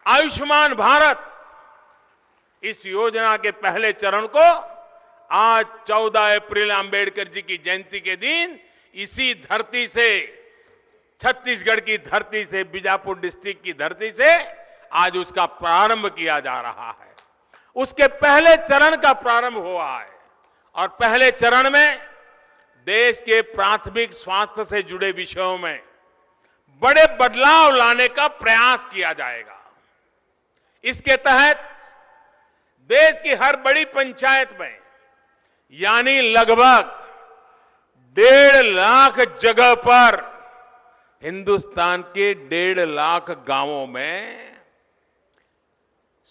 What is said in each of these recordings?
आयुष्मान भारत इस योजना के पहले चरण को आज 14 अप्रैल अंबेडकर जी की जयंती के दिन इसी धरती से, छत्तीसगढ़ की धरती से, बीजापुर डिस्ट्रिक्ट की धरती से आज उसका प्रारंभ किया जा रहा है। उसके पहले चरण का प्रारंभ हुआ है और पहले चरण में देश के प्राथमिक स्वास्थ्य से जुड़े विषयों में बड़े बदलाव लाने का प्रयास किया जाएगा। इसके तहत देश की हर बड़ी पंचायत में यानी लगभग 1.5 लाख जगह पर हिंदुस्तान के 1.5 लाख गांवों में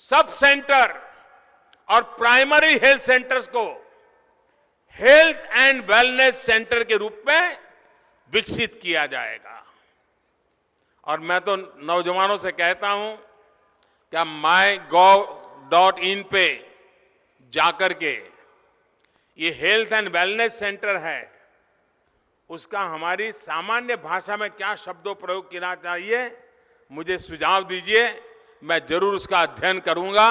सब सेंटर और प्राइमरी हेल्थ सेंटर्स को हेल्थ एंड वेलनेस सेंटर के रूप में विकसित किया जाएगा। और मैं तो नौजवानों से कहता हूं कि mygov.in पे जाकर के ये हेल्थ एंड वेलनेस सेंटर है, उसका हमारी सामान्य भाषा में क्या शब्दों प्रयोग करना चाहिए, मुझे सुझाव दीजिए, मैं जरूर उसका अध्ययन करूंगा।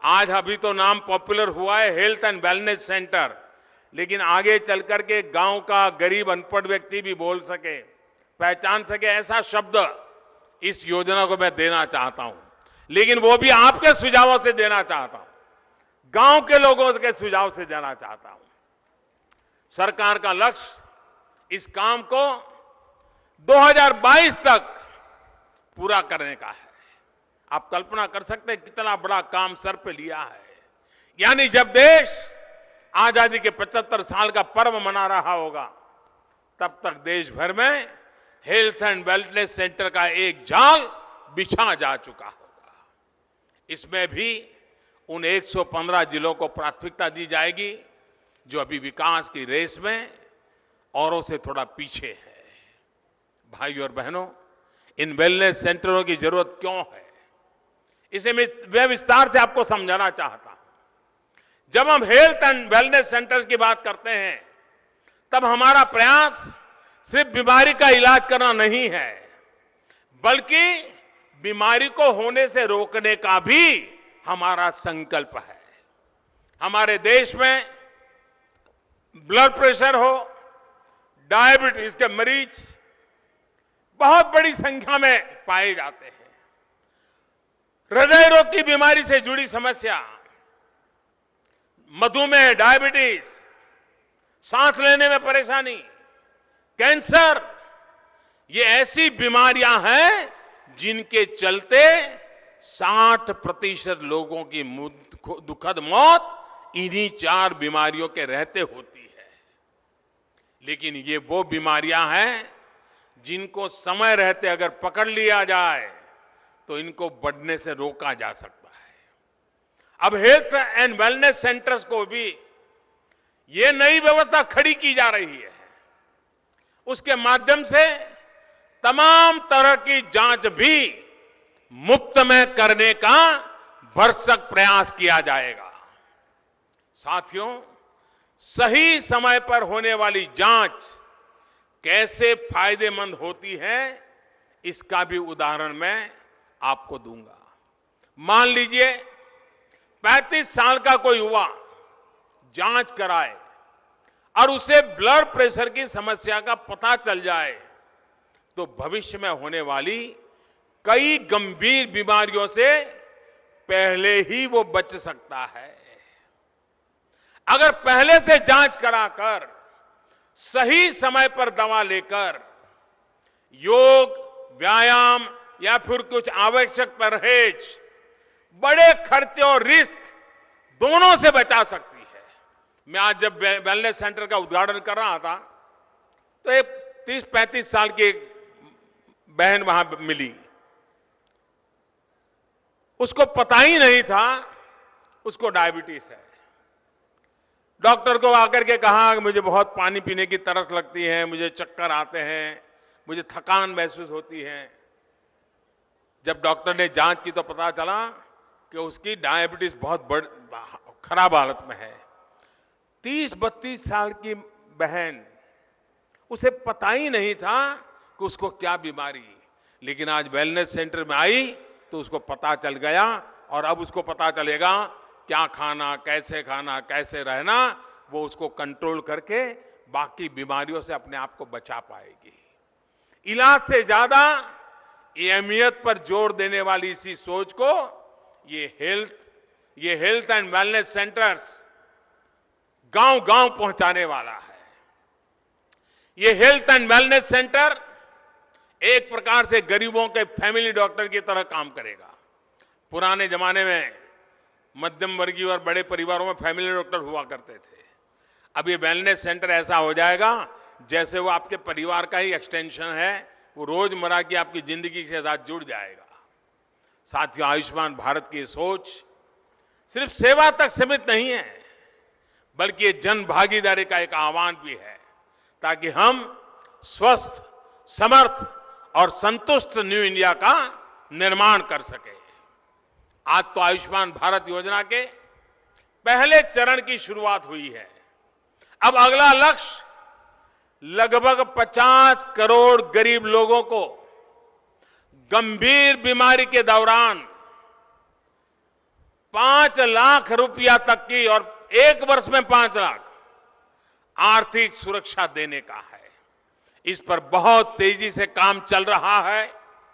आज अभी तो नाम पॉपुलर हुआ है हेल्थ एंड वेलनेस सेंटर, लेकिन आगे चल करके गांव का गरीब अनपढ़ व्यक्ति भी बोल सके, पहचान सके, ऐसा शब्द इस योजना को मैं देना चाहता हूं। लेकिन वो भी आपके सुझावों से देना चाहता हूं, गांव के लोगों के सुझाव से देना चाहता हूं। सरकार का लक्ष्य इस काम को 2022 तक पूरा करने का है। आप कल्पना कर सकते हैं कितना बड़ा काम सर पे लिया है। यानी जब देश आजादी के 75 साल का पर्व मना रहा होगा, तब तक देश भर में हेल्थ एंड वेलनेस सेंटर का एक जाल बिछा जा चुका होगा। इसमें भी उन 115 जिलों को प्राथमिकता दी जाएगी जो अभी विकास की रेस में औरों से थोड़ा पीछे है। भाइयों और बहनों, इन वेलनेस सेंटरों की जरूरत क्यों है, इसे मैं विस्तार से आपको समझाना चाहता हूं। जब हम हेल्थ एंड वेलनेस सेंटर्स की बात करते हैं, तब हमारा प्रयास सिर्फ बीमारी का इलाज करना नहीं है, बल्कि बीमारी को होने से रोकने का भी हमारा संकल्प है। हमारे देश में ब्लड प्रेशर हो, डायबिटीज के मरीज बहुत बड़ी संख्या में पाए जाते हैं। हृदय रोग की बीमारी से जुड़ी समस्या, मधुमेह, डायबिटीज, सांस लेने में परेशानी, कैंसर, ये ऐसी बीमारियां हैं जिनके चलते 60% लोगों की दुखद मौत इन्हीं 4 बीमारियों के रहते होती है। लेकिन ये वो बीमारियां हैं जिनको समय रहते अगर पकड़ लिया जाए तो इनको बढ़ने से रोका जा सकता है। अब हेल्थ एंड वेलनेस सेंटर्स को भी ये नई व्यवस्था खड़ी की जा रही है। उसके माध्यम से तमाम तरह की जांच भी मुफ्त में करने का भरसक प्रयास किया जाएगा। साथियों, सही समय पर होने वाली जांच कैसे फायदेमंद होती है, इसका भी उदाहरण मैं आपको दूंगा। मान लीजिए 35 साल का कोई युवा जांच कराए और उसे ब्लड प्रेशर की समस्या का पता चल जाए, तो भविष्य में होने वाली कई गंभीर बीमारियों से पहले ही वो बच सकता है। अगर पहले से जांच कराकर सही समय पर दवा लेकर योग, व्यायाम या फिर कुछ आवश्यक परहेज बड़े खर्चे और रिस्क दोनों से बचा सकती है। मैं आज जब वेलनेस सेंटर का उद्घाटन कर रहा था तो एक 30-35 साल की बहन वहां मिली। उसको पता ही नहीं था उसको डायबिटीज है। डॉक्टर को आकर के कहा कि मुझे बहुत पानी पीने की तरस लगती है, मुझे चक्कर आते हैं, मुझे थकान महसूस होती है। जब डॉक्टर ने जांच की तो पता चला कि उसकी डायबिटीज बहुत खराब हालत में है। 30-32 साल की बहन, उसे पता ही नहीं था कि उसको क्या बीमारी। लेकिन आज वेलनेस सेंटर में आई तो उसको पता चल गया और अब उसको पता चलेगा क्या खाना, कैसे रहना, वो उसको कंट्रोल करके बाकी बीमारियों से अपने आप को बचा पाएगी। इलाज से ज्यादा ये अहमियत पर जोर देने वाली इसी सोच को ये हेल्थ एंड वेलनेस सेंटर्स गांव-गांव पहुंचाने वाला है। ये हेल्थ एंड वेलनेस सेंटर एक प्रकार से गरीबों के फैमिली डॉक्टर की तरह काम करेगा। पुराने जमाने में मध्यम वर्गीय और बड़े परिवारों में फैमिली डॉक्टर हुआ करते थे। अब ये वेलनेस सेंटर ऐसा हो जाएगा जैसे वो आपके परिवार का ही एक्सटेंशन है, वो रोजमर्रा की आपकी जिंदगी के साथ जुड़ जाएगा। साथियों, आयुष्मान भारत की सोच सिर्फ सेवा तक सीमित नहीं है, बल्कि ये जन भागीदारी का एक आह्वान भी है, ताकि हम स्वस्थ, समर्थ और संतुष्ट न्यू इंडिया का निर्माण कर सके। आज तो आयुष्मान भारत योजना के पहले चरण की शुरुआत हुई है। अब अगला लक्ष्य लगभग 50 करोड़ गरीब लोगों को गंभीर बीमारी के दौरान 5 लाख रुपया तक की और 1 वर्ष में 5 लाख आर्थिक सुरक्षा देने का है। इस पर बहुत तेजी से काम चल रहा है।